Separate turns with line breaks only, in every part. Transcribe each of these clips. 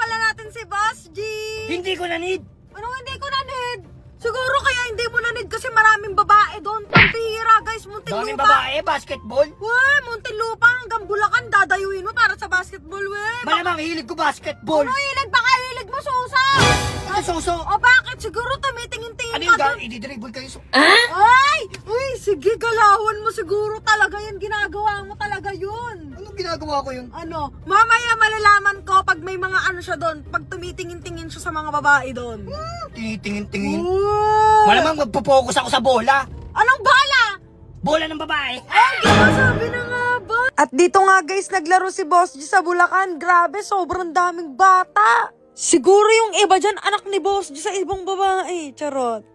pala natin si Boss G.
Hindi ko na need.
Anong hindi ko na need? Siguro kaya hindi mo na need kasi maraming babae doon. Pambihira guys,
Daming
Muntinlupa.
babae, basketball.
Weh, Muntinlupa hanggang Bulacan dadayuin mo para sa basketball, weh.
Malamang hilig ko basketball.
Ano hilig? Baka hilig mo susa.
Ano suso?
O bakit? Siguro tumitingin-tingin
Ano
ka
yung
doon.
i-dribble kayo?
Ay! Uy, sige, galawan mo siguro talaga yan. Ginagawa mo talaga yun.
Anong ginagawa ko yun?
Ano, mamaya malalaman ko pag may mga ano siya doon, pag tumitingin-tingin siya sa mga babae doon.
Tinitingin-tingin.
Wow!
Malamang magpo-focus ako sa bola.
Anong bala?
Bola ng babae.
Sabi na nga ba? At dito nga guys, naglaro si Boss G sa Bulacan. Grabe, sobrang daming bata. Siguro yung iba dyan, anak ni Boss G sa ibang babae. Charot.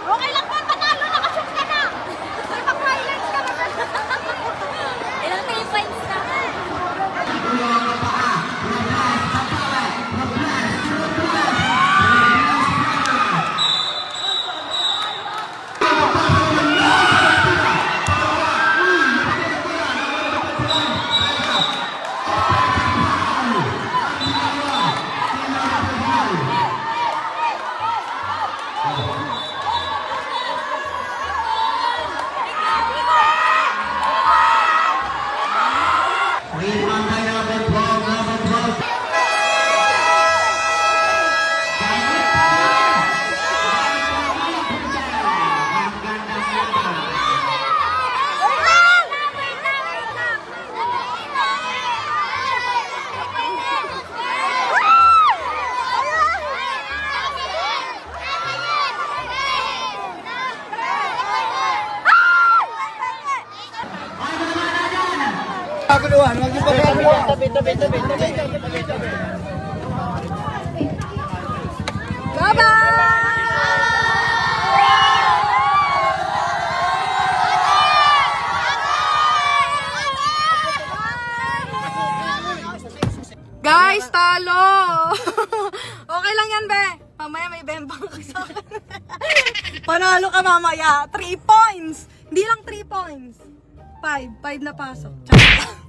Okay lang ba? Panalo, nakashoot ka na. May pag-highlights ka na. Ilang 3 points na.
Kaguluhan, wag yung pagkakuluhan.
Tabi. Guys, talo! Okay lang yan, be. Mamaya may bembang ka sa akin. Panalo ka mamaya. 3 points! Hindi lang 3 points. 5 na pasok. Tsaka.